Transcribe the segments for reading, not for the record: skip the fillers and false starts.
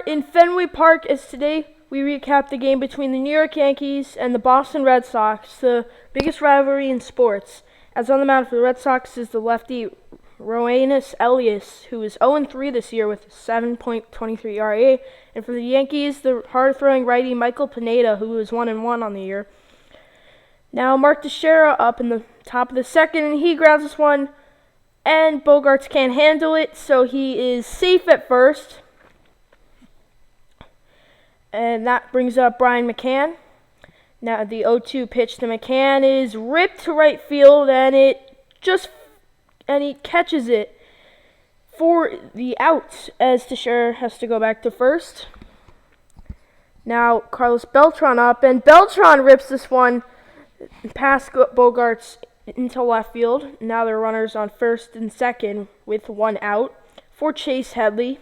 in Fenway Park as today we recap the game between the New York Yankees and the Boston Red Sox, the biggest rivalry in sports. As on the mound for the Red Sox is the lefty Roenis Elias, who is 0-3 this year with a 7.23 ERA, and for the Yankees, the hard-throwing righty Michael Pineda, who is 1-1 on the year. Now Mark Teixeira up in the top of the second, and he grounds this one, and Bogaerts can't handle it, so he is safe at first. And that brings up Brian McCann. Now the 0-2 pitch to McCann is ripped to right field, and he catches it for the out as Teixeira has to go back to first. Now Carlos Beltran up, and Beltran rips this one past Bogaerts into left field. Now there are runners on first and second with one out for Chase Headley.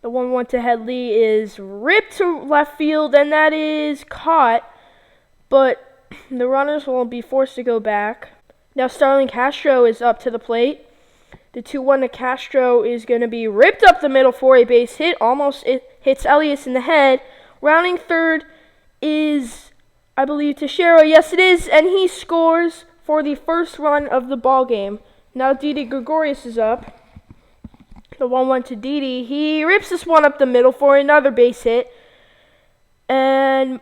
The 1-1 to Headley is ripped to left field, and that is caught, but the runners will be forced to go back. Now Starlin Castro is up to the plate. The 2-1 to Castro is going to be ripped up the middle for a base hit. Almost it hits Elias in the head. Rounding third is, I believe, Teixeira. Yes, it is, and he scores for the first run of the ball game. Now Didi Gregorius is up. The 1-1 to Didi. He rips this one up the middle for another base hit. And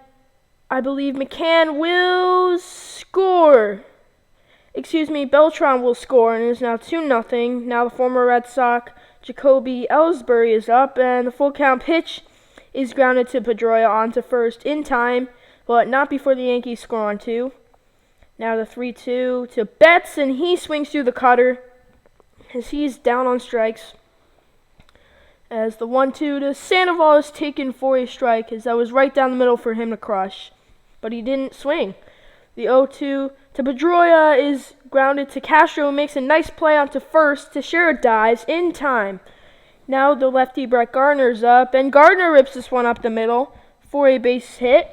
I believe McCann will score. Beltran will score, and it is now 2-0. Now the former Red Sox, Jacoby Ellsbury, is up, and the full count pitch is grounded to Pedroia onto first in time, but not before the Yankees score on two. Now the 3-2 to Betts, and he swings through the cutter as he's down on strikes. As the 1-2 to Sandoval is taken for a strike, as that was right down the middle for him to crush, but he didn't swing. The 0-2 to Pedroia is grounded to Castro, who makes a nice play onto first. Teixeira dives in time. Now the lefty Brett Gardner's up, and Gardner rips this one up the middle for a base hit,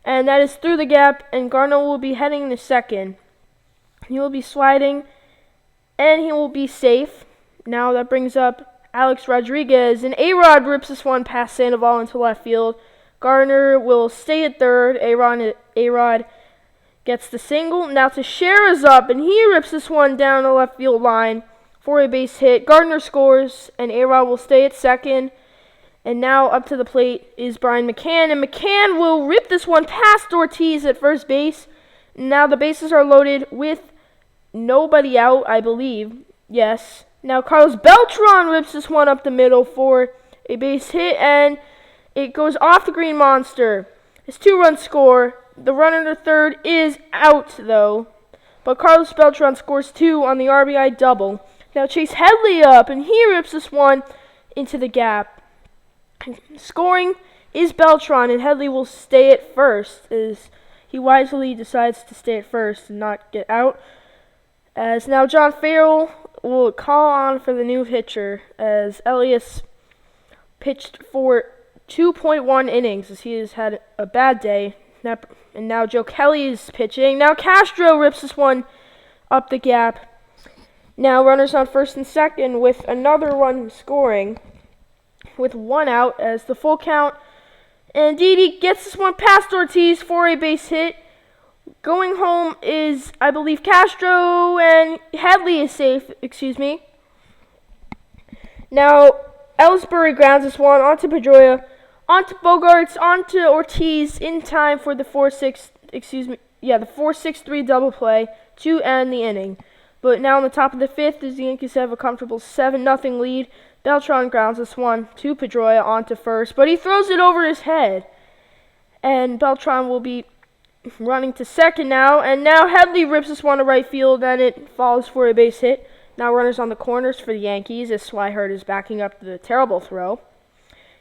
and that is through the gap, and Gardner will be heading to second. He will be sliding, and he will be safe. Now that brings up Alex Rodriguez, and A-Rod rips this one past Sandoval into left field. Gardner will stay at third. A-Rod gets the single. Now Teixeira's up, and he rips this one down the left field line for a base hit. Gardner scores, and A-Rod will stay at second. And now up to the plate is Brian McCann, and McCann will rip this one past Ortiz at first base. Now the bases are loaded with nobody out, I believe. Yes. Now Carlos Beltran rips this one up the middle for a base hit, and it goes off the green monster. It's 2-run score. The runner to third is out, though. But Carlos Beltran scores 2 on the RBI double. Now Chase Headley up, and he rips this one into the gap. Scoring is Beltran, and Headley will stay at first, as he wisely decides to stay at first and not get out. As now John Farrell will call on for the new pitcher, as Elias pitched for 2.1 innings, as he has had a bad day. And now Joe Kelly is pitching. Now Castro rips this one up the gap. Now runners on first and second with another run scoring with one out as the full count. And Didi gets this one past Ortiz for a base hit. Going home is, I believe, Castro, and Headley is safe, Now, Ellsbury grounds this one onto Pedroia, onto Bogaerts, onto Ortiz in time for the 4-6-3 double play to end the inning. But now on the top of the fifth, as the Yankees have a comfortable 7-0 lead, Beltran grounds this one to Pedroia onto first, but he throws it over his head. And Beltran will be running to second now, and now Headley rips this one to right field, and it falls for a base hit. Now runners on the corners for the Yankees, as Swihart is backing up the terrible throw.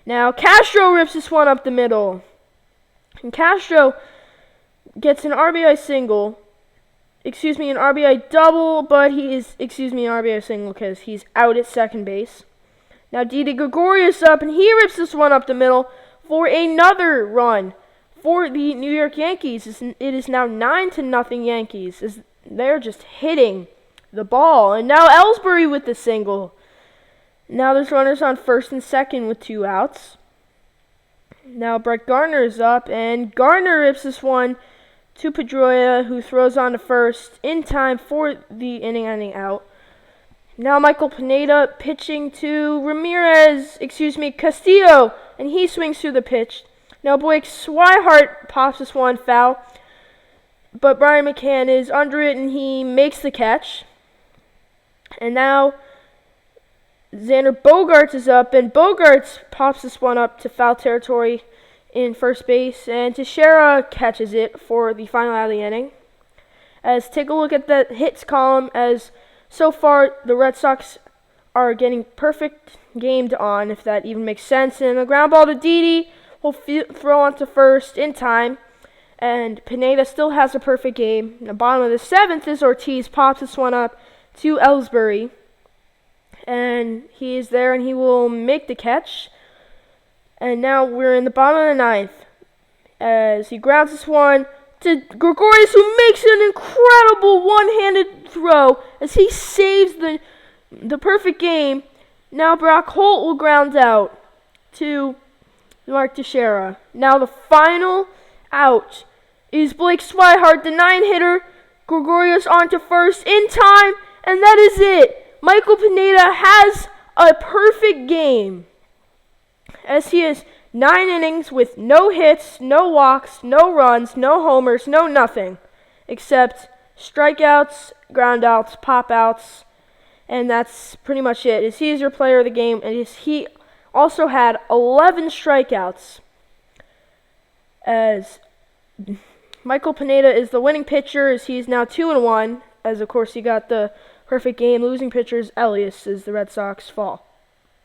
Now Castro rips this one up the middle, and Castro gets an RBI single, an RBI double, but he is, an RBI single because he's out at second base. Now Didi Gregorius up, and he rips this one up the middle for another run for the New York Yankees. It is now 9-0 Yankees, as they're just hitting the ball. And now Ellsbury with the single. Now there's runners on first and second with 2 outs. Now Brett Gardner is up, and Gardner rips this one to Pedroia, who throws on to first in time for the inning-ending out. Now Michael Pineda pitching to Castillo, and he swings through the pitch. Now Blake Swihart pops this one foul, but Brian McCann is under it, and he makes the catch. And now Xander Bogaerts is up, and Bogaerts pops this one up to foul territory in first base, and Teixeira catches it for the final out of the inning. As take a look at the hits column, as so far the Red Sox are getting perfect gamed on, if that even makes sense. And a ground ball to Didi will throw onto first in time, and Pineda still has a perfect game. In the bottom of the 7th is Ortiz pops this one up to Ellsbury, and he is there, and he will make the catch. And now we're in the bottom of the 9th as he grounds this one to Gregorius, who makes an incredible one-handed throw as he saves the perfect game. Now Brock Holt will ground out to Mark Teixeira. Now the final out is Blake Swihart, the 9-hitter. Gregorius on to first in time, and that is it. Michael Pineda has a perfect game, as he has 9 innings with no hits, no walks, no runs, no homers, no nothing, except strikeouts, groundouts, pop-outs, and that's pretty much it. He is your player of the game, and he also had 11 strikeouts, as Michael Pineda is the winning pitcher, as he is now 2-1, as of course he got the perfect game. Losing pitcher is Elias, as the Red Sox fall.